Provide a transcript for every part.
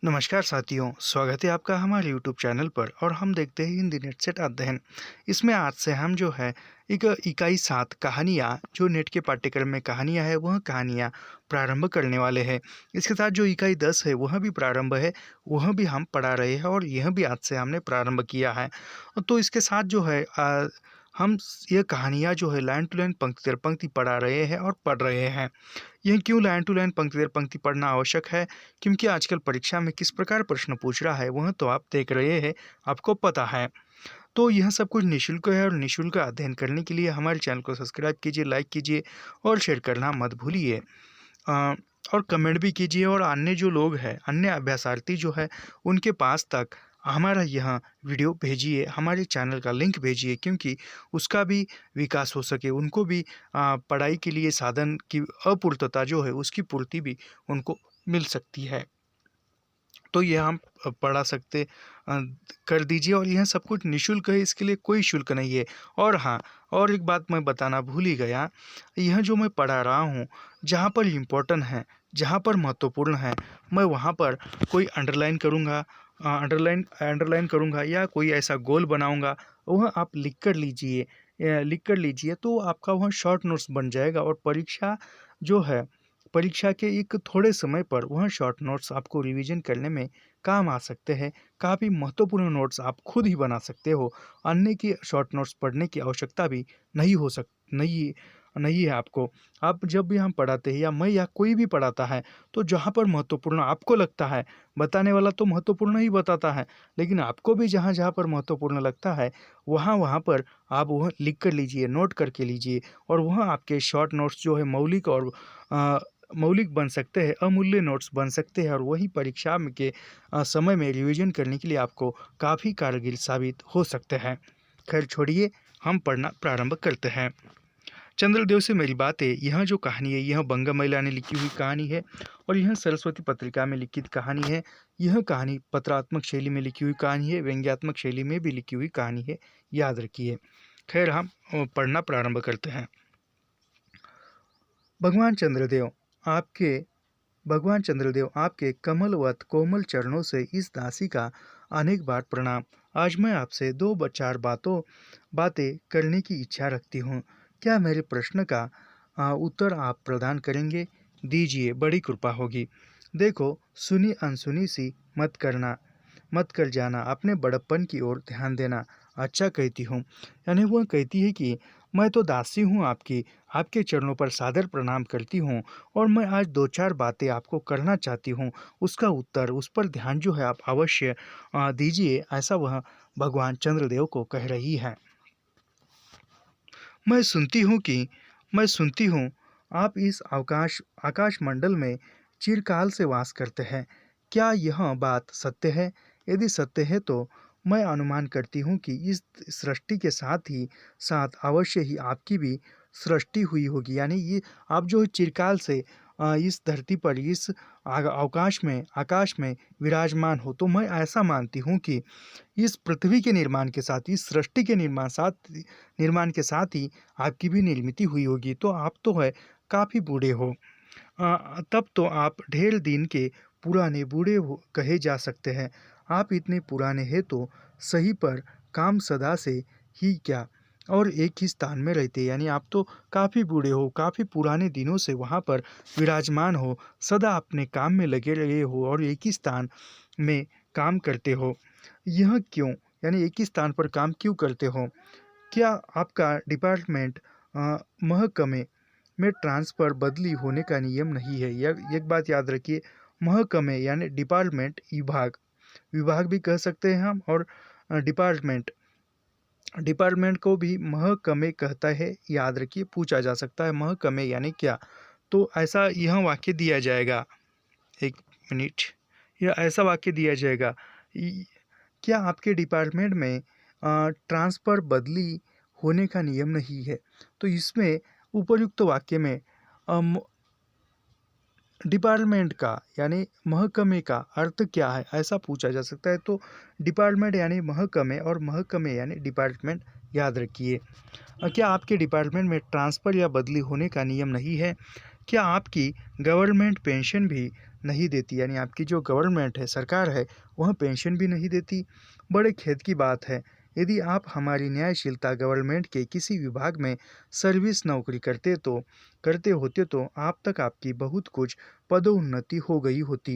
नमस्कार साथियों, स्वागत है आपका हमारे यूट्यूब चैनल पर और हम देखते हैं हिंदी नेट सेट अध्ययन। इसमें आज से हम जो है एक इकाई 7 कहानियाँ जो नेट के पाठ्यक्रम में कहानियाँ है वह कहानियाँ प्रारंभ करने वाले हैं। इसके साथ जो इकाई 10 है वह भी प्रारंभ है, वह भी हम पढ़ा रहे हैं और यह भी आज से हमने प्रारंभ किया है। तो इसके साथ जो है हम ये कहानियाँ जो है लाइन टू लाइन पंक्ति दर पंक्ति पढ़ा रहे हैं और पढ़ रहे हैं। यह क्यों लाइन टू लाइन पंक्ति दर पंक्ति पढ़ना आवश्यक है? क्योंकि आजकल परीक्षा में किस प्रकार प्रश्न पूछ रहा है वह तो आप देख रहे हैं, आपको पता है। तो यह सब कुछ निःशुल्क है और निःशुल्क अध्ययन करने के लिए हमारे चैनल को सब्सक्राइब कीजिए, लाइक कीजिए और शेयर करना मत भूलिए। और कमेंट भी कीजिए और अन्य जो लोग हैं, अन्य अभ्यासार्थी जो है उनके पास तक हमारा यह वीडियो भेजिए, हमारे चैनल का लिंक भेजिए, क्योंकि उसका भी विकास हो सके, उनको भी पढ़ाई के लिए साधन की अपूर्तता जो है उसकी पूर्ति भी उनको मिल सकती है। तो यह हम पढ़ा सकते कर दीजिए और यह सब कुछ निःशुल्क है, इसके लिए कोई शुल्क नहीं है। और हाँ, और एक बात मैं बताना भूल ही गया, यह जो मैं पढ़ा रहा हूँ, जहाँ पर इम्पोर्टेंट है, जहाँ पर महत्वपूर्ण है, मैं वहाँ पर कोई अंडरलाइन करूँगा या कोई ऐसा गोल बनाऊँगा, वह आप लिख कर लीजिए तो आपका वह शॉर्ट नोट्स बन जाएगा और परीक्षा के एक थोड़े समय पर वह शॉर्ट नोट्स आपको रिवीजन करने में काम आ सकते हैं। काफ़ी महत्वपूर्ण नोट्स आप खुद ही बना सकते हो। अन्य की शॉर्ट नोट्स पढ़ने की आवश्यकता भी नहीं नहीं है आपको। आप जब भी हम पढ़ाते हैं या कोई भी पढ़ाता है, तो जहाँ पर महत्वपूर्ण आपको लगता है, बताने वाला तो महत्वपूर्ण ही बताता है, लेकिन आपको भी जहाँ-जहाँ पर महत्वपूर्ण लगता है, वहाँ-वहाँ पर आप वह लिख कर लीजिए, नोट करके लीजिए और वह आपके शॉर्ट नोट्स जो है मौलिक बन सकते हैं, अमूल्य नोट्स बन सकते हैं और वही परीक्षा के समय में रिवीजन करने के लिए आपको काफ़ी कारगर साबित हो सकते हैं। खैर छोड़िए, हम पढ़ना प्रारंभ करते हैं। चंद्रदेव से मेरी बातें, यह जो कहानी है यह बंगा महिला ने लिखी हुई कहानी है और यह सरस्वती पत्रिका में लिखित कहानी है। यह कहानी पत्रात्मक शैली में लिखी हुई कहानी है, व्यंग्यात्मक शैली में भी लिखी हुई कहानी है, याद रखिए। खैर हम पढ़ना प्रारंभ करते हैं। भगवान चंद्रदेव आपके भगवान चंद्रदेव आपके कमलवत कोमल चरणों से इस दासी का अनेक बार प्रणाम। आज मैं आपसे चार बातें करने की इच्छा रखती हूँ। क्या मेरे प्रश्न का उत्तर आप प्रदान करेंगे? दीजिए, बड़ी कृपा होगी। देखो, सुनी अनसुनी सी मत कर जाना, अपने बड़प्पन की ओर ध्यान देना। अच्छा कहती हूँ, यानी वह कहती है कि मैं तो दासी हूँ आपकी, आपके चरणों पर सादर प्रणाम करती हूँ और मैं आज 2-4 बातें आपको करना चाहती हूँ। उसका उत्तर, उस पर ध्यान जो है आप अवश्य दीजिए, ऐसा वह भगवान चंद्रदेव को कह रही है। मैं सुनती हूँ आप इस आकाश मंडल में चिरकाल से वास करते हैं। क्या यह बात सत्य है? यदि सत्य है तो मैं अनुमान करती हूँ कि इस सृष्टि के साथ अवश्य ही आपकी भी सृष्टि हुई होगी। यानी ये आप जो चिरकाल से इस धरती पर इस आकाश में विराजमान हो, तो मैं ऐसा मानती हूँ कि इस पृथ्वी के निर्माण के साथ, इस सृष्टि के निर्माण के साथ ही आपकी भी निर्मिति हुई होगी। तो आप तो है काफ़ी बूढ़े हो। तब तो आप ढेर दिन के पुराने बूढ़े कहे जा सकते हैं। आप इतने पुराने हैं तो सही, पर काम सदा से ही क्या और एक ही स्थान में रहते, यानी आप तो काफ़ी बूढ़े हो, काफ़ी पुराने दिनों से वहाँ पर विराजमान हो, सदा अपने काम में लगे रहे हो और एक ही स्थान में काम करते हो। यह क्यों? यानी एक ही स्थान पर काम क्यों करते हो? क्या आपका डिपार्टमेंट महकमे में ट्रांसफ़र बदली होने का नियम नहीं है? यह एक बात याद रखिए, महकमे यानी डिपार्टमेंट, विभाग भी कह सकते हैं हम, और डिपार्टमेंट को भी महकमे कहता है, याद रखिए, पूछा जा सकता है महकमे यानी क्या? तो ऐसा यह वाक्य दिया जाएगा, एक मिनट, यह ऐसा वाक्य दिया जाएगा, क्या आपके डिपार्टमेंट में ट्रांसफ़र बदली होने का नियम नहीं है? तो इसमें उपर्युक्त वाक्य में डिपार्टमेंट का यानी महकमे का अर्थ क्या है, ऐसा पूछा जा सकता है। तो डिपार्टमेंट यानी महकमे और महकमे यानी डिपार्टमेंट, याद रखिए। क्या आपके डिपार्टमेंट में ट्रांसफ़र या बदली होने का नियम नहीं है? क्या आपकी गवर्नमेंट पेंशन भी नहीं देती, यानी आपकी जो गवर्नमेंट है, सरकार है, वह पेंशन भी नहीं देती। बड़े खेद की बात है। यदि आप हमारी न्यायशीलता गवर्नमेंट के किसी विभाग में सर्विस नौकरी करते होते तो आप तक आपकी बहुत कुछ पदोन्नति हो गई होती।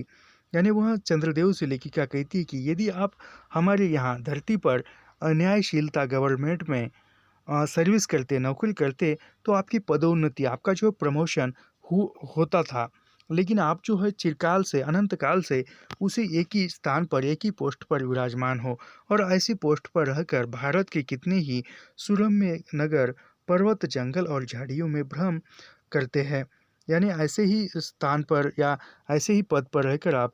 यानी वह चंद्रदेव से लेखिका कहती है कि यदि आप हमारे यहाँ धरती पर न्यायशीलता गवर्नमेंट में सर्विस करते, नौकरी करते, तो आपकी पदोन्नति, आपका जो प्रमोशन होता था। लेकिन आप जो है चिरकाल से, अनंत काल से उसी एक ही स्थान पर, एक ही पोस्ट पर विराजमान हो और ऐसी पोस्ट पर रहकर भारत के कितने ही सुरम्य नगर, पर्वत, जंगल और झाड़ियों में भ्रम करते हैं। यानी ऐसे ही स्थान पर या ऐसे ही पद पर रहकर आप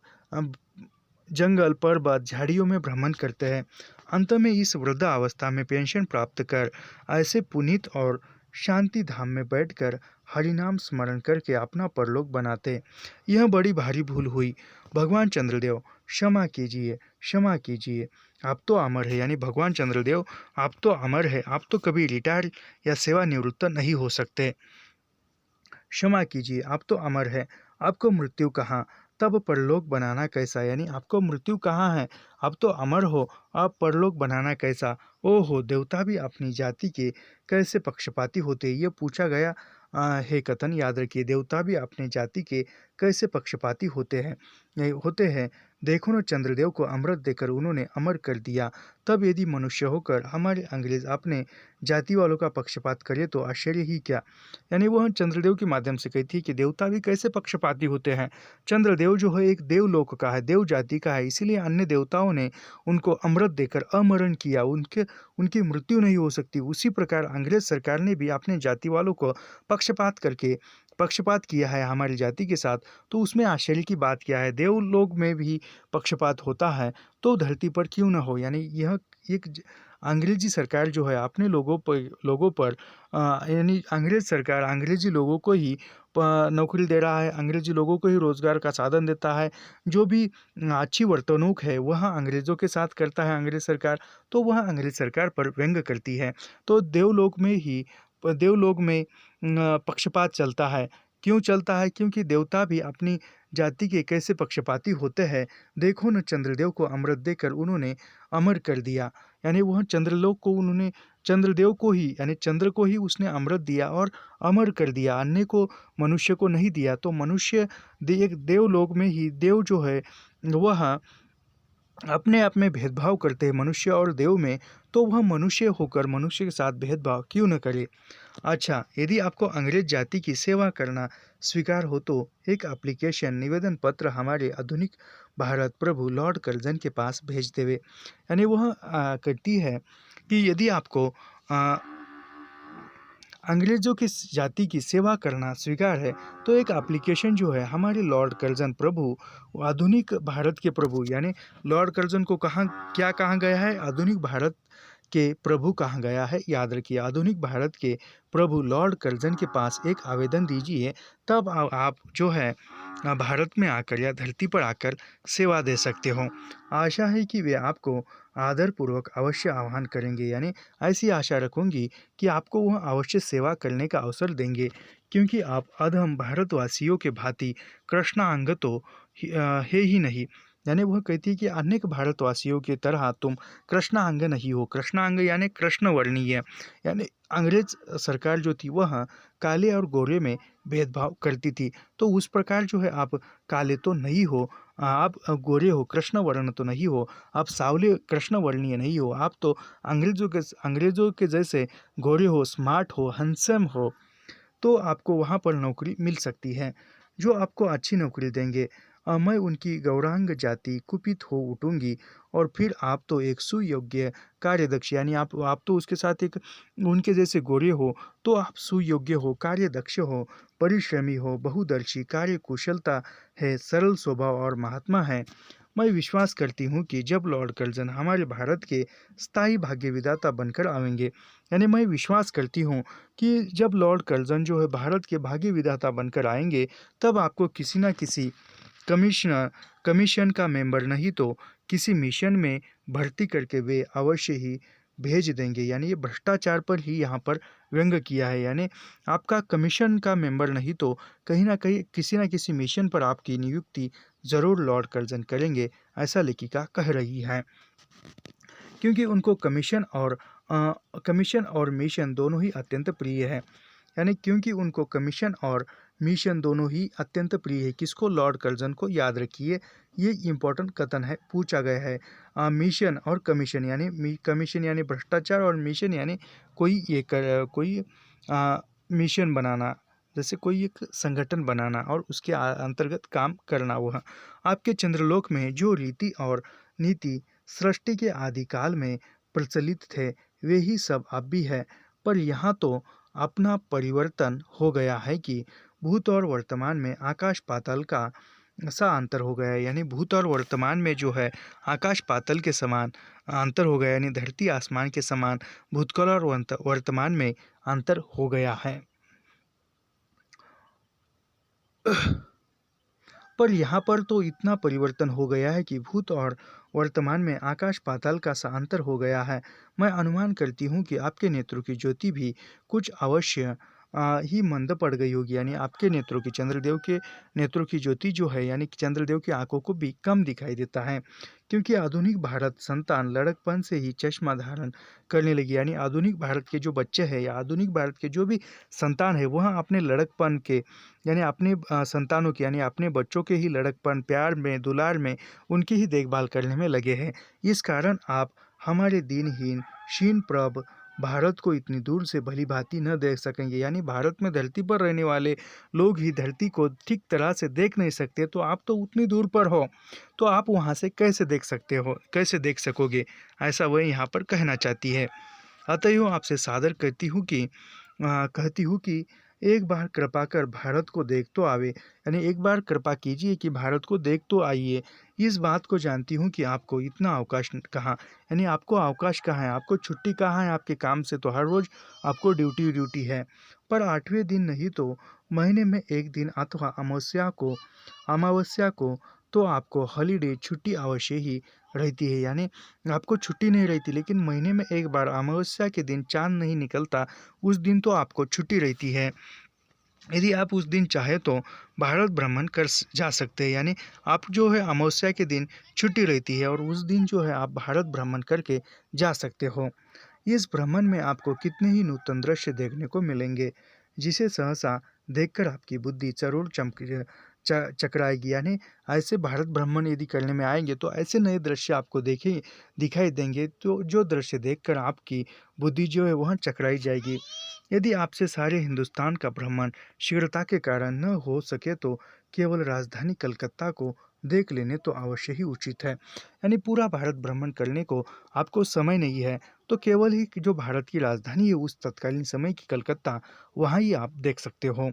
जंगल, पर्वत, झाड़ियों में भ्रमण करते हैं। अंत में इस वृद्धावस्था में पेंशन प्राप्त कर ऐसे पुनीत और शांति धाम में बैठकर हरिनाम स्मरण करके अपना परलोक बनाते। यह बड़ी भारी भूल हुई। भगवान चंद्रदेव क्षमा कीजिए, क्षमा कीजिए। आप तो अमर है, यानी भगवान चंद्रदेव आप तो अमर है, आप तो कभी रिटायर या सेवानिवृत्त नहीं हो सकते। क्षमा कीजिए, आप तो अमर है, आपको मृत्यु कहाँ, तब परलोक बनाना कैसा। यानी आपको मृत्यु कहाँ है, आप तो अमर हो, आप परलोक बनाना कैसा। ओहो, देवता भी अपनी जाति के कैसे पक्षपाती होते, ये पूछा गया है कथन याद रखिए। देवता भी अपने जाति के कैसे पक्षपाती होते हैं। देखो न, चंद्रदेव को अमृत देकर उन्होंने अमर कर दिया। तब यदि मनुष्य होकर हमारे अंग्रेज अपने जाति वालों का पक्षपात करे तो आश्चर्य ही क्या। यानी वह चंद्रदेव के माध्यम से कहती है कि देवता भी कैसे पक्षपाती होते हैं। चंद्रदेव जो है एक देवलोक का है, देव जाति का है, इसीलिए अन्य देवताओं ने उनको अमृत देकर अमरण किया, उनकी मृत्यु नहीं हो सकती। उसी प्रकार अंग्रेज सरकार ने भी अपने जाति वालों को पक्षपात किया है हमारी जाति के साथ। तो उसमें आश्चर्य की बात क्या है, देवलोक में भी पक्षपात होता है तो धरती पर क्यों ना हो। यानी यह एक अंग्रेजी सरकार जो है अपने लोगों पर यानी अंग्रेज सरकार अंग्रेजी लोगों को ही नौकरी दे रहा है, अंग्रेजी लोगों को ही रोजगार का साधन देता है। जो भी अच्छी वर्तणूक है वह अंग्रेजों के साथ करता है अंग्रेज सरकार, तो वह अंग्रेज सरकार पर व्यंग करती है। तो देवलोक में पक्षपात चलता है। क्यों चलता है? क्योंकि देवता भी अपनी जाति के कैसे पक्षपाती होते हैं। देखो न, चंद्रदेव को अमृत देकर उन्होंने अमर कर दिया। यानी वह चंद्रदेव को ही, यानी चंद्र को ही उसने अमृत दिया और अमर कर दिया, अन्य को, मनुष्य को नहीं दिया। तो मनुष्य एक देवलोक में ही, देव जो है वह अपने आप में भेदभाव करते हैं मनुष्य और देव में, तो वह मनुष्य होकर मनुष्य के साथ भेदभाव क्यों न करे। अच्छा, यदि आपको अंग्रेज जाति की सेवा करना स्वीकार हो तो एक एप्लीकेशन, निवेदन पत्र हमारे आधुनिक भारत प्रभु लॉर्ड कर्जन के पास भेज देवे। यानी वह कहती है कि यदि आपको अंग्रेजों की जाति की सेवा करना स्वीकार है तो एक एप्लीकेशन जो है हमारे लॉर्ड कर्जन प्रभु, आधुनिक भारत के प्रभु, यानी लॉर्ड कर्जन को क्या कहा गया है, आधुनिक भारत के प्रभु कहा गया है। याद रखिए, आधुनिक भारत के प्रभु लॉर्ड कर्जन के पास एक आवेदन दीजिए, तब आप जो है भारत में आकर या धरती पर आकर सेवा दे सकते हो। आशा है कि वे आपको आदरपूर्वक अवश्य आह्वान करेंगे, यानी ऐसी आशा रखूंगी कि आपको वह अवश्य सेवा करने का अवसर देंगे, क्योंकि आप अधम भारतवासियों के भांति कृष्णांग तो है ही नहीं। यानी वह कहती है कि अनेक भारतवासियों की तरह तुम कृष्णांग नहीं हो। कृष्णांग यानी कृष्ण वर्णीय, यानी अंग्रेज सरकार जो थी वह काले और गोरे में भेदभाव करती थी। तो उस प्रकार जो है आप काले तो नहीं हो, आप गोरे हो, कृष्ण वर्ण तो नहीं हो, आप सावले कृष्ण वर्णीय नहीं हो, आप तो अंग्रेजों के जैसे गोरे हो, स्मार्ट हो, हैंडसम हो। तो आपको वहाँ पर नौकरी मिल सकती है, जो आपको अच्छी नौकरी देंगे। मैं उनकी गौरांग जाति कुपित हो उठूंगी और फिर आप तो एक सुयोग्य कार्यदक्ष, यानी आप तो उसके साथ एक उनके जैसे गोरे हो, तो आप सुयोग्य हो, कार्यदक्ष हो, परिश्रमी हो, बहुदर्शी, कार्यकुशलता है, सरल स्वभाव और महात्मा है। मैं विश्वास करती हूँ कि जब लॉर्ड कर्जन हमारे भारत के स्थायी भाग्य विधाता बनकर आवेंगे, यानी मैं विश्वास करती हूँ कि जब लॉर्ड कर्जन जो है भारत के भाग्य विधाता बनकर आएंगे, तब आपको किसी न किसी कमीशन का मेंबर नहीं तो किसी मिशन में भर्ती करके वे अवश्य ही भेज देंगे। यानी ये भ्रष्टाचार पर ही यहाँ पर व्यंग किया है, यानी आपका कमीशन का मेंबर नहीं तो कहीं ना कहीं किसी न किसी मिशन पर आपकी नियुक्ति ज़रूर लॉर्ड कर्जन करेंगे, ऐसा लेखिका कह रही है। क्योंकि उनको कमीशन और मिशन दोनों ही अत्यंत प्रिय है, यानी क्योंकि उनको कमीशन और मिशन दोनों ही अत्यंत प्रिय है। किसको? लॉर्ड कर्जन को। याद रखिए, ये इम्पोर्टेंट कथन है, पूछा गया है। मिशन और कमीशन यानी कमीशन यानी भ्रष्टाचार और मिशन यानी कोई मिशन बनाना, जैसे कोई एक संगठन बनाना और उसके अंतर्गत काम करना। वह आपके चंद्रलोक में जो रीति और नीति सृष्टि के आदिकाल में प्रचलित थे, वे ही सब अब भी है। पर यहाँ तो अपना परिवर्तन हो गया है कि भूत और वर्तमान में आकाश पाताल का सा अंतर हो गया है, यानी भूत और वर्तमान में जो है आकाश पाताल के समान अंतर हो गया, यानी धरती आसमान के समान भूतकाल और वर्तमान में अंतर हो गया है। पर यहाँ पर तो इतना परिवर्तन हो गया है कि भूत और वर्तमान में आकाश पाताल का सा अंतर हो गया है। मैं अनुमान करती हूँ कि आपके नेत्रों की ज्योति भी कुछ अवश्य ही मंद पड़ गई होगी, यानी आपके नेत्रों की, चंद्रदेव के नेत्रों की ज्योति जो है, यानी कि चंद्रदेव की आंखों को भी कम दिखाई देता है। क्योंकि आधुनिक भारत संतान लड़कपन से ही चश्मा धारण करने लगी, यानी आधुनिक भारत के जो बच्चे हैं या आधुनिक भारत के जो भी संतान है, वह अपने लड़कपन के, यानी अपने संतानों के, यानी अपने बच्चों के ही लड़कपन, प्यार में, दुलार में उनकी ही देखभाल करने में लगे हैं। इस कारण आप हमारे दीनहीन क्षीण प्रभ भारत को इतनी दूर से भली भांति न देख सकेंगे, यानी भारत में धरती पर रहने वाले लोग ही धरती को ठीक तरह से देख नहीं सकते, तो आप तो उतनी दूर पर हो, तो आप वहाँ से कैसे देख सकते हो, कैसे देख सकोगे, ऐसा वह यहाँ पर कहना चाहती है। अतएव आपसे सादर कहती हूँ कि एक बार कृपा कर भारत को देख तो आवे, यानी एक बार कृपा कीजिए कि भारत को देख तो आइए। इस बात को जानती हूँ कि आपको इतना अवकाश कहाँ, यानी आपको अवकाश कहाँ है, आपको छुट्टी कहाँ है, आपके काम से तो हर रोज़ आपको ड्यूटी है। पर 8वें दिन नहीं तो महीने में एक दिन अथवा अमावस्या को तो आपको हॉलीडे छुट्टी अवश्य ही रहती है, यानी आपको छुट्टी नहीं रहती, लेकिन महीने में एक बार अमावस्या के दिन चांद नहीं निकलता, उस दिन तो आपको छुट्टी रहती है। यदि आप उस दिन चाहे तो भारत भ्रमण जा सकते हैं, यानी आप जो है अमावस्या के दिन छुट्टी रहती है और उस दिन जो है आप भारत भ्रमण करके जा सकते हो। इस भ्रमण में आपको कितने ही नूतन दृश्य देखने को मिलेंगे, जिसे सहसा देखकर आपकी बुद्धि जरूर चकराएगी, यानी ऐसे भारत भ्रमण यदि करने में आएंगे तो ऐसे नए दृश्य आपको दिखाई देंगे, तो जो दृश्य देखकर आपकी बुद्धि जो है वह चकराई जाएगी। यदि आपसे सारे हिंदुस्तान का भ्रमण शीघ्रता के कारण न हो सके तो केवल राजधानी कलकत्ता को देख लेने तो अवश्य ही उचित है, यानी पूरा भारत भ्रमण करने को आपको समय नहीं है, तो केवल ही जो भारत की राजधानी है उस तत्कालीन समय की कलकत्ता, वहाँ ही आप देख सकते हो।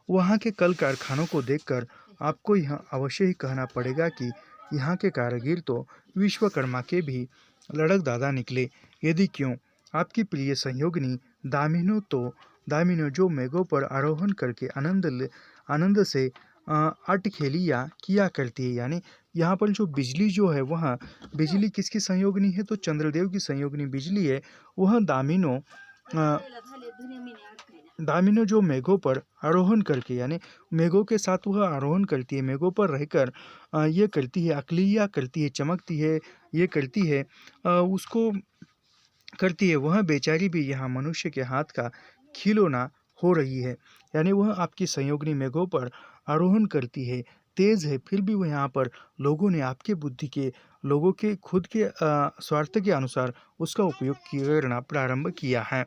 वहाँ के कल कारखानों को देखकर आपको यह अवश्य ही कहना पड़ेगा कि यहाँ के कारीगर तो विश्वकर्मा के भी लड़क दादा निकले। यदि क्यों आपकी प्रिय संयोगिनी दामिनो जो मेघों पर आरोहण करके आनंद से अटखेलियाँ किया करती है, यानी यहाँ पर जो बिजली जो है वह बिजली किसकी संयोगिनी है, तो चंद्रदेव की संयोगिनी बिजली है। वह दामिनो जो मेघों पर आरोहण करके, यानी मेघों के साथ वह आरोहण करती है, मेघों पर रहकर ये करती है, अक्लिया करती है, चमकती है, ये करती है, उसको करती है, वह बेचारी भी यहाँ मनुष्य के हाथ का खिलौना हो रही है, यानी वह आपकी संयोगिनी मेघों पर आरोहण करती है, तेज है, फिर भी वह यहाँ पर लोगों ने आपके बुद्धि के, लोगों के खुद के स्वार्थ के अनुसार उसका उपयोग करना प्रारंभ किया है।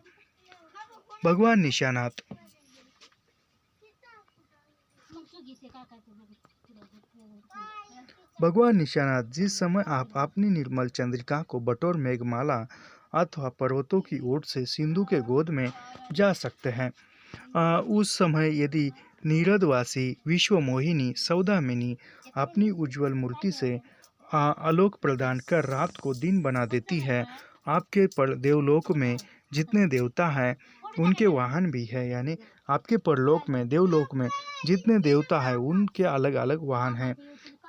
भगवान निशानाथ जिस समय आप अपनी निर्मल चंद्रिका को बटोर मेघमाला अथवा पर्वतों की ओट से सिंधु के गोद में जा सकते हैं, उस समय यदि नीरदवासी विश्वमोहिनी सौदामिनी अपनी उज्जवल मूर्ति से आलोक प्रदान कर रात को दिन बना देती है, आपके पर देवलोक में जितने देवता हैं उनके वाहन भी है, यानी आपके परलोक में, देवलोक में जितने देवता हैं उनके अलग अलग वाहन हैं।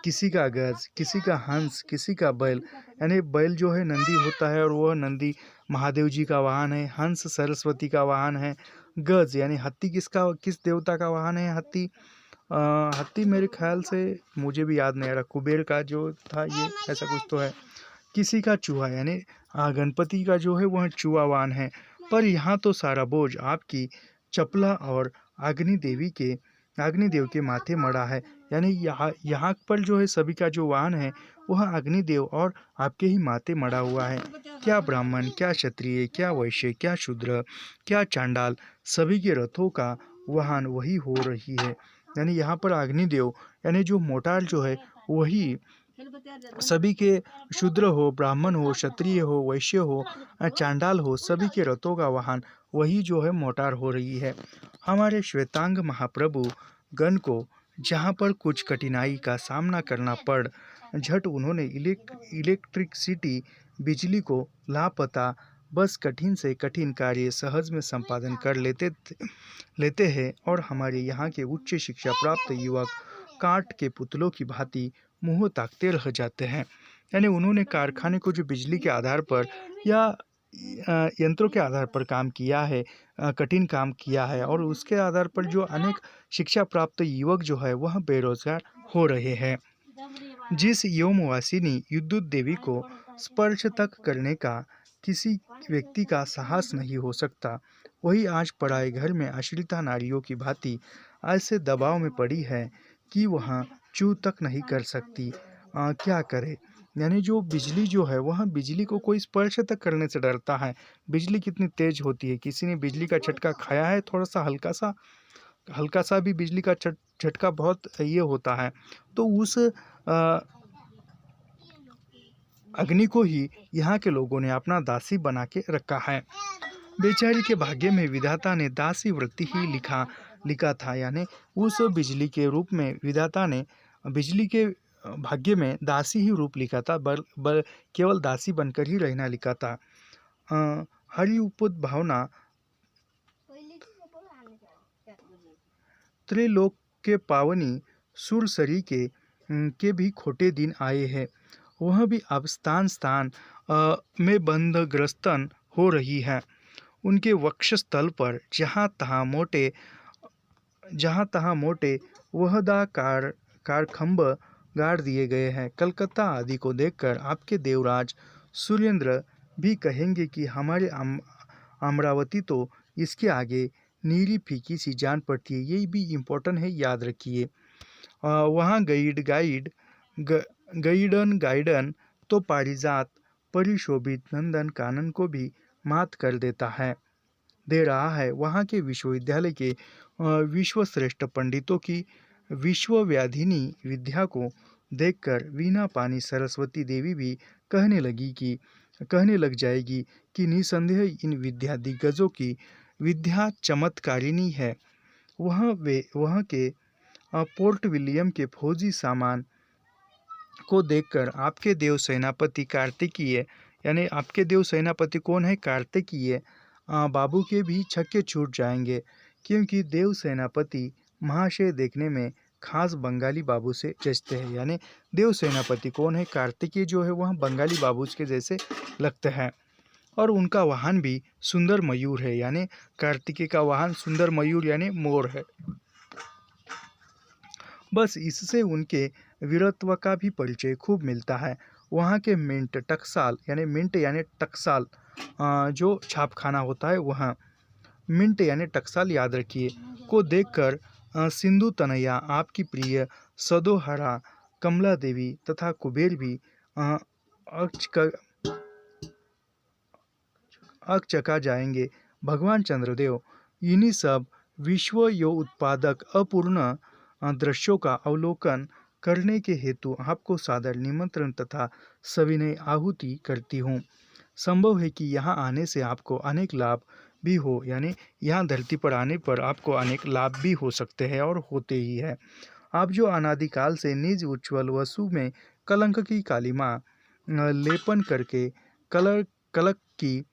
किसी का गज, किसी का हंस, किसी का बैल। यानी बैल जो है नंदी होता है और वह नंदी महादेव जी का वाहन है। हंस सरस्वती का वाहन है। गज यानी हाथी किस देवता का वाहन है हाथी? हाथी मेरे ख्याल से मुझे भी याद नहीं आ रहा, कुबेर का जो था ये, ऐसा कुछ तो है। किसी का चूहा यानी गणपति का जो है वह चूहावान है। पर यहाँ तो सारा बोझ आपकी चपला और अग्निदेव के माथे मड़ा है। यानी यहाँ पर जो है सभी का जो वाहन है वह अग्निदेव और आपके ही माथे मड़ा हुआ है। क्या ब्राह्मण, क्या क्षत्रिय, क्या वैश्य, क्या शूद्र, क्या चांडाल, सभी के रथों का वाहन वही हो रही है। यानी यहाँ पर अग्निदेव यानी जो मोटार जो है वही सभी के, शूद्र हो, ब्राह्मण हो, क्षत्रिय हो, वैश्य हो, चांडाल हो, सभी के रथों का वाहन वही जो है मोटार हो रही है। हमारे श्वेतांग महाप्रभु गण को जहाँ पर कुछ कठिनाई का सामना करना पड़, झट उन्होंने इलेक्ट्रिसिटी बिजली को लापता बस कठिन से कठिन कार्य सहज में संपादन कर लेते हैं। और हमारे यहाँ के उच्च शिक्षा प्राप्त युवक काठ के पुतलों की भांति मुंह ताकते रह जाते हैं। यानी उन्होंने कारखाने को जो बिजली के आधार पर या यंत्रों के आधार पर काम किया है, कठिन काम किया है, और उसके आधार पर जो अनेक शिक्षा प्राप्त युवक जो है वह बेरोजगार हो रहे हैं। जिस योमवासिनी विद्युत देवी को स्पर्श तक करने का किसी व्यक्ति का साहस नहीं हो सकता, वही आज पराए घर में अश्लीलता नारियों की भांति ऐसे दबाव में पड़ी है कि वह चू तक नहीं कर सकती। क्या करे? यानी जो बिजली जो है वह बिजली को कोई स्पर्श तक करने से डरता है। बिजली कितनी तेज होती है, किसी ने बिजली का झटका खाया है, थोड़ा सा हल्का सा भी बिजली का झटका बहुत ये होता है। तो उस अग्नि को ही यहाँ के लोगों ने अपना दासी बना के रखा है। बेचारी के भाग्य में विधाता ने दासी वृत्ति ही लिखा था। यानी उस बिजली के रूप में विधाता ने बिजली के भाग्य में दासी ही रूप लिखा था, केवल दासी बनकर ही रहना लिखा था। हरि उपद भावना त्रिलोक के पावनी सुरसरी के भी खोटे दिन आए हैं। वह भी अब स्थान में बंधग्रस्तन हो रही है। उनके वक्षस्थल पर जहाँ तहाँ मोटे वहदाकार खंभ गाड़ दिए गए हैं। कलकत्ता आदि को देखकर आपके देवराज सुरेंद्र भी कहेंगे कि हमारे अमरावती तो इसके आगे नीरी फीकी सी जान पड़ती है। यही भी इम्पोर्टेंट है, याद रखिए। वहाँ गाइडन तो पारिजात परिशोभित नंदन कानन को भी मात कर दे रहा है। वहाँ के विश्वविद्यालय के विश्वश्रेष्ठ पंडितों की विश्वव्याधिनी विद्या को देखकर वीणा पानी सरस्वती देवी भी कहने लग जाएगी कि निसंदेह इन विद्या दिग्गजों की विद्या चमत्कारिणी है। वहाँ के पोर्ट विलियम के फौजी सामान को देखकर आपके देव सेनापति कार्तिकीय, यानी आपके देव सेनापति कौन है? कार्तिकीय बाबू के भी छक्के छूट जाएंगे, क्योंकि देव सेनापति महाशय देखने में खास बंगाली बाबू से जचते हैं। यानी देव सेनापति कौन है? कार्तिकीय जो है वह बंगाली बाबू के जैसे लगते हैं। और उनका वाहन भी सुंदर मयूर है। यानी कार्तिकेय का वाहन सुंदर मयूर यानी मोर है। बस इससे उनके वीरत्व का भी परिचय खूब मिलता है। वहाँ के मिंट यानी टकसाल जो छापखाना होता है, वहाँ मिंट यानी टकसाल याद रखिए, को देखकर सिंधु तनया आपकी प्रिय सदोहरा कमला देवी तथा कुबेर भी अकचका जाएंगे। भगवान चंद्रदेव इन्हीं सब विश्व यो उत्पादक अपूर्ण दृश्यों का अवलोकन करने के हेतु आपको सादर निमंत्रण तथा सविनय आहुति करती हूँ। संभव है कि यहाँ आने से आपको अनेक लाभ भी हो। यानी यहाँ धरती पर आने पर आपको अनेक लाभ भी हो सकते हैं और होते ही है। आप जो अनादिकाल से निज उज्ज्वल वसु में कलंक की कालिमा लेपन करके कलक की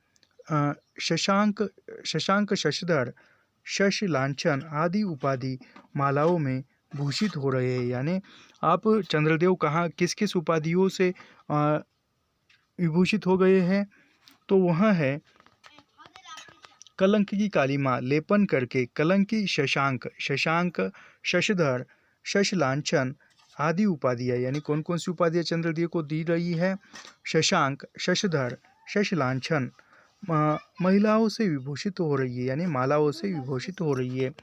शशांक शशधर शश लांछन आदि उपाधि मालाओं में भूषित हो रहे हैं। यानी आप चंद्रदेव कहाँ किस किस उपाधियों से विभूषित हो गए हैं, तो वह है कलंक की कालिमा लेपन करके, कलंकी शशांक, शशांक शशधर, शशलांछन आदि उपाधियाँ। यानी कौन कौन सी उपाधियाँ चंद्रदेव को दी रही है? शशांक, शशधर, शशलांछन, महिलाओं से विभूषित हो रही है, यानी मालाओं से विभूषित हो रही है।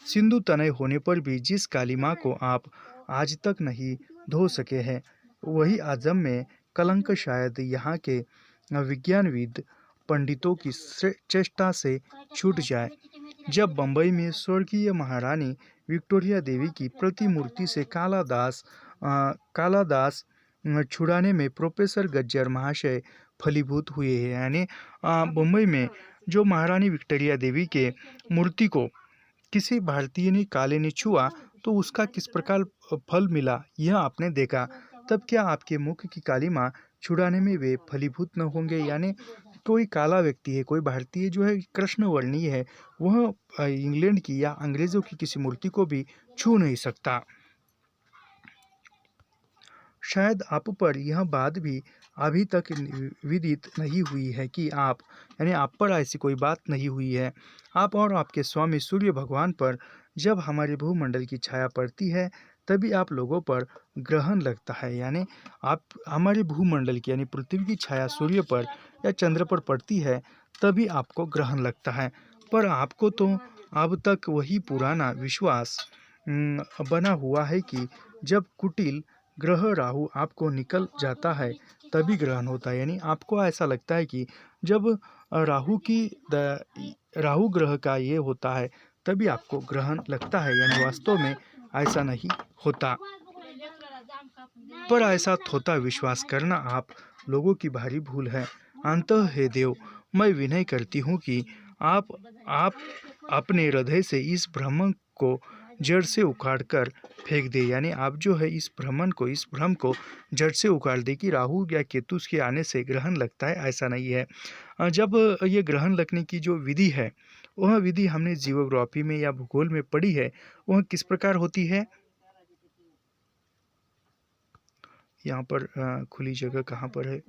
सिंधु तनय होने पर भी जिस कालिमा को आप आज तक नहीं धो सके हैं, वही आजम में कलंक शायद यहाँ के विज्ञानविद पंडितों की चेष्टा से छूट जाए। जब बंबई में स्वर्गीय महारानी विक्टोरिया देवी की प्रतिमूर्ति से काला दास छुड़ाने में प्रोफेसर गज्जर महाशय फलीभूत हुए हैं। यानी बम्बई में जो महारानी विक्टोरिया देवी के मूर्ति को किसी भारतीय ने काले ने छुआ तो उसका किस प्रकार फल मिला, यह आपने देखा। तब क्या आपके मुख की कालिमा छुड़ाने में वे फलीभूत न होंगे? यानी कोई काला व्यक्ति है, कोई भारतीय जो है कृष्ण वर्णीय है, वह इंग्लैंड की या अंग्रेजों की किसी मूर्ति को भी छू नहीं सकता। शायद आप पर यह बात भी अभी तक विदित नहीं हुई है कि आप पर ऐसी कोई बात नहीं हुई है। आप और आपके स्वामी सूर्य भगवान पर जब हमारे भूमंडल की छाया पड़ती है तभी आप लोगों पर ग्रहण लगता है। यानी आप हमारे भूमंडल की यानी पृथ्वी की छाया सूर्य पर या चंद्र पर पड़ती है तभी आपको ग्रहण लगता है। पर आपको तो अब तक वही पुराना विश्वास बना हुआ है कि जब कुटिल ग्रह राहु आपको निकल जाता है तभी ग्रहण होता है। यानी आपको ऐसा लगता है कि जब राहु ग्रह का ये होता है तभी आपको ग्रहण लगता है, यानी वास्तव में ऐसा नहीं होता। पर ऐसा होता विश्वास करना आप लोगों की भारी भूल है। अंतः हे देव, मैं विनय करती हूँ कि आप अपने हृदय से इस भ्रम को जड़ से उखाड़ कर फेंक दे। यानी आप जो है इस भ्रम को जड़ से उखाड़ दे कि राहु या केतु के आने से ग्रहण लगता है, ऐसा नहीं है। जब ये ग्रहण लगने की जो विधि है वह विधि हमने जियोग्राफी में या भूगोल में पढ़ी है, वह किस प्रकार होती है। यहाँ पर खुली जगह कहाँ पर है?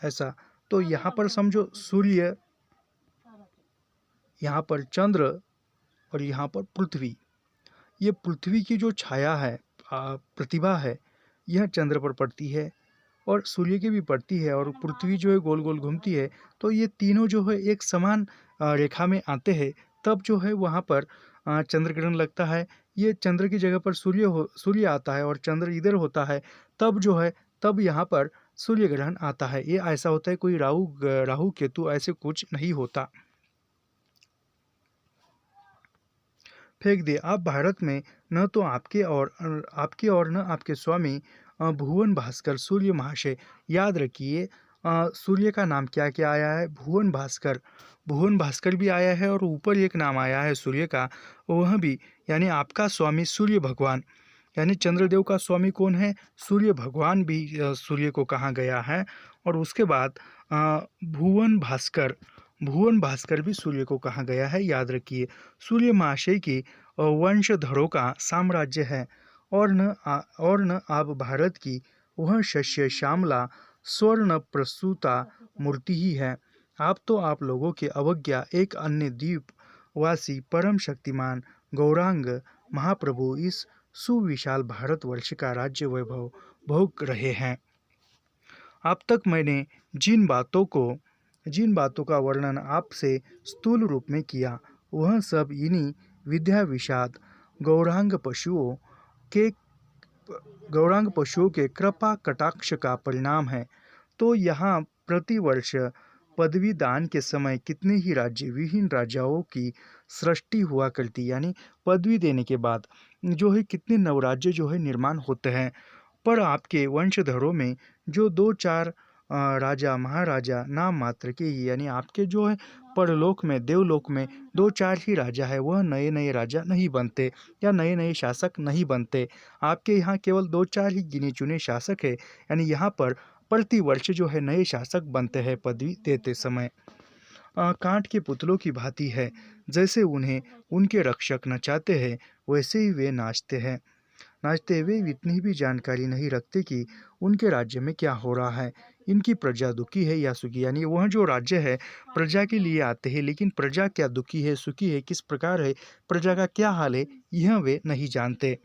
ऐसा तो यहाँ पर समझो सूर्य, यहाँ पर चंद्र और यहाँ पर पृथ्वी। ये पृथ्वी की जो छाया है, प्रतिभा है, यह चंद्र पर पड़ती है और सूर्य की भी पड़ती है और पृथ्वी जो है गोल गोल घूमती है। तो ये तीनों जो है एक समान रेखा में आते हैं तब जो है वहाँ पर चंद्र ग्रहण लगता है। ये चंद्र की जगह पर सूर्य आता है और चंद्र इधर होता है तब यहाँ पर सूर्य ग्रहण आता है। ये ऐसा होता है, कोई राहु केतु ऐसे कुछ नहीं होता। फेंक दे। आप भारत में न तो आपके और न आपके स्वामी भुवन भास्कर सूर्य महाशय। याद रखिए सूर्य का नाम क्या क्या आया है? भुवन भास्कर भी आया है और ऊपर एक नाम आया है सूर्य का, वह भी, यानी आपका स्वामी सूर्य भगवान, यानी चंद्रदेव का स्वामी कौन है? सूर्य भगवान भी सूर्य को कहा गया है। और उसके बाद भुवन भास्कर भी सूर्य को कहा गया है। याद रखिए सूर्य महाशय की वंशधरों का साम्राज्य है और न आप भारत की वह शस्य श्यामला स्वर्ण प्रसूता मूर्ति ही है। आप लोगों के अवज्ञा एक अन्य द्वीप वासी परम शक्तिमान गौरांग महाप्रभु इस सुविशाल भारतवर्ष का राज्य वैभव भोग रहे हैं। अब तक मैंने जिन बातों का वर्णन आपसे स्थूल रूप में किया, वह सब इन्हीं विद्या विषाद गौरांग पशुओं के कृपा कटाक्ष का परिणाम है। तो यहाँ प्रतिवर्ष पदवी दान के समय कितने ही विहीन राजाओं की सृष्टि हुआ करती, यानी पदवी देने के बाद जो है कितने नवराज्य जो है निर्माण होते हैं। पर आपके वंशधरों में जो 2-4 राजा महाराजा नाम मात्र के ही, यानी आपके जो है परलोक में, देवलोक में 2-4 ही राजा है, वह नए नए राजा नहीं बनते या नए नए शासक नहीं बनते। आपके यहाँ केवल 2-4 ही गिने चुने शासक है, यानी यहाँ पर प्रति वर्ष जो है नए शासक बनते हैं पदवी देते समय। कांट के पुतलों की भांति है, जैसे उन्हें उनके रक्षक नचाते हैं वैसे ही वे नाचते वे इतनी भी जानकारी नहीं रखते कि उनके राज्य में क्या हो रहा है, इनकी प्रजा दुखी है या सुखी। यानी वह जो राज्य है प्रजा के लिए आते हैं, लेकिन प्रजा क्या दुखी है सुखी है, किस प्रकार है, प्रजा का क्या हाल है, यह वे नहीं जानते।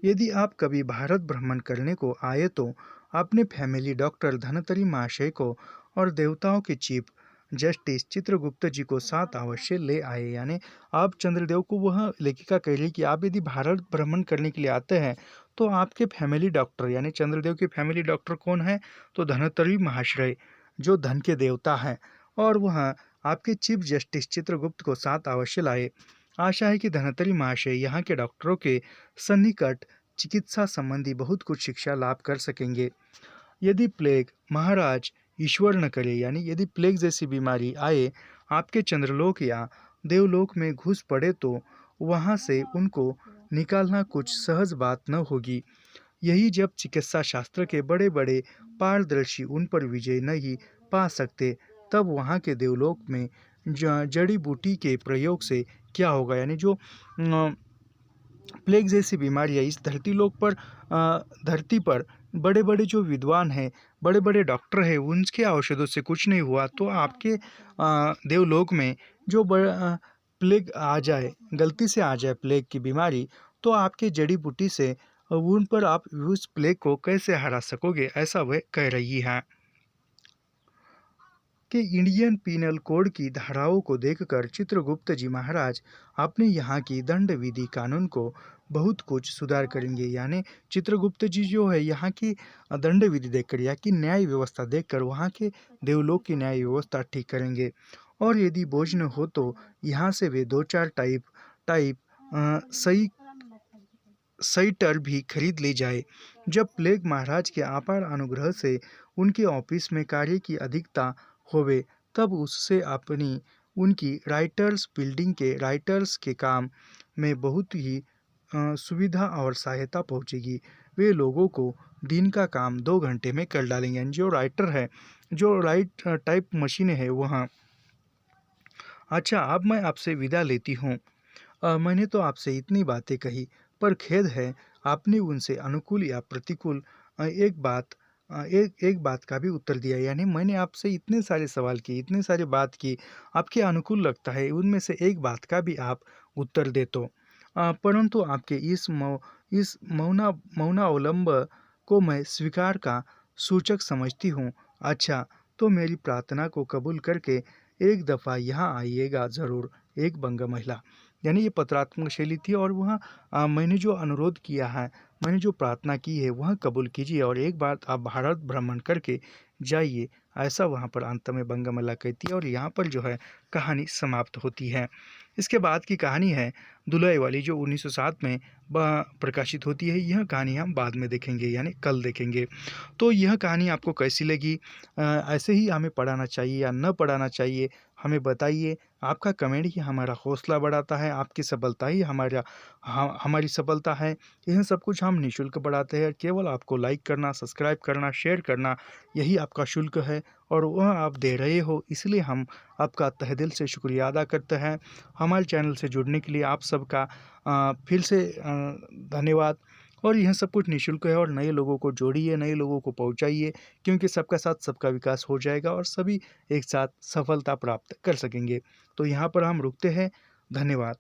यदि आप कभी भारत भ्रमण करने को आए तो अपने फैमिली डॉक्टर धनतरी महाशय को और देवताओं के चीफ जस्टिस चित्रगुप्त जी को साथ अवश्य ले आए। यानी आप चंद्रदेव को वह लेखिका कह रही कि आप यदि भारत भ्रमण करने के लिए आते हैं तो आपके फैमिली डॉक्टर, यानी चंद्रदेव के फैमिली डॉक्टर कौन है, तो धनतरी महाशय जो धन के देवता हैं, और वह आपके चीफ जस्टिस चित्रगुप्त को साथ अवश्य लाए। आशा है कि धनतरी महाशय यहाँ के डॉक्टरों के सन्निकट चिकित्सा संबंधी बहुत कुछ शिक्षा लाभ कर सकेंगे। यदि प्लेग, महाराज ईश्वर न करे, यानी यदि प्लेग जैसी बीमारी आए आपके चंद्रलोक या देवलोक में घुस पड़े तो वहाँ से उनको निकालना कुछ सहज बात न होगी। यही जब चिकित्सा शास्त्र के बड़े बड़े पारदर्शी उन पर विजय नहीं पा सकते, तब वहाँ के देवलोक में जड़ी बूटी के प्रयोग से क्या होगा। यानी जो प्लेग जैसी बीमारियाँ इस धरती पर बड़े बड़े जो विद्वान हैं, बड़े बड़े डॉक्टर हैं, उनके औषधों से कुछ नहीं हुआ, तो आपके देवलोक में जो प्लेग आ जाए, गलती से आ जाए प्लेग की बीमारी, तो आपके जड़ी बूटी से उन पर आप उस प्लेग को कैसे हरा सकोगे, ऐसा वह कह रही हैं। कि इंडियन पीनल कोड की धाराओं को देखकर चित्रगुप्त जी महाराज अपने यहाँ की दंड विधि कानून को बहुत कुछ सुधार करेंगे। यानी चित्रगुप्त जी जो है यहाँ की दंड विधि देखकर या कि न्याय व्यवस्था देखकर वहाँ के देवलोक की न्याय व्यवस्था ठीक करेंगे। और यदि बोझ न हो तो यहाँ से वे 2-4 टाइप सही सईटर भी खरीद ले जाए। जब प्लेग महाराज के अपार अनुग्रह से उनके ऑफिस में कार्य की अधिकता होवे, तब उससे अपनी उनकी राइटर्स के काम में बहुत ही सुविधा और सहायता पहुंचेगी। वे लोगों को दिन का काम 2 घंटे में कर डालेंगे। यानी जो राइटर है, जो राइट टाइप मशीनें हैं वहाँ। अच्छा, अब मैं आपसे विदा लेती हूँ। मैंने तो आपसे इतनी बातें कही, पर खेद है आपने उनसे अनुकूल या प्रतिकूल एक बात का भी उत्तर दिया। यानी मैंने आपसे इतने सारे सवाल किए, इतने सारी बात की, आपके अनुकूल लगता है उनमें से एक बात का भी आप उत्तर दे तो। परंतु आपके इस मौनावलंब को मैं स्वीकार का सूचक समझती हूँ। अच्छा, तो मेरी प्रार्थना को कबूल करके एक दफ़ा यहाँ आइएगा ज़रूर। एक बंग महिला। यानी ये पत्रात्मक शैली थी, और वह मैंने जो अनुरोध किया है, मैंने जो प्रार्थना की है वह कबूल कीजिए और एक बार आप भारत भ्रमण करके जाइए, ऐसा वहाँ पर अंत में बंगमला कहती है। और यहाँ पर जो है कहानी समाप्त होती है। इसके बाद की कहानी है दुलई वाली, जो 1907 में प्रकाशित होती है। यह कहानी हम बाद में देखेंगे, यानी कल देखेंगे। तो यह कहानी आपको कैसी लगी, ऐसे ही हमें पढ़ाना चाहिए या न पढ़ाना चाहिए, हमें बताइए। आपका कमेंट ही हमारा हौसला बढ़ाता है, आपकी सफलता ही हमारी सफलता है। यह सब कुछ हम निःशुल्क बढ़ाते हैं। केवल आपको लाइक करना, सब्सक्राइब करना, शेयर करना, यही आपका शुल्क है, और वह आप दे रहे हो, इसलिए हम आपका तहे दिल से शुक्रिया अदा करते हैं। हमारे चैनल से जुड़ने के लिए आप सबका फिर से धन्यवाद। और यह सब कुछ निःशुल्क है, और नए लोगों को जोड़िए, नए लोगों को पहुंचाइए, क्योंकि सबका साथ सबका विकास हो जाएगा और सभी एक साथ सफलता प्राप्त कर सकेंगे। तो यहाँ पर हम रुकते हैं। धन्यवाद।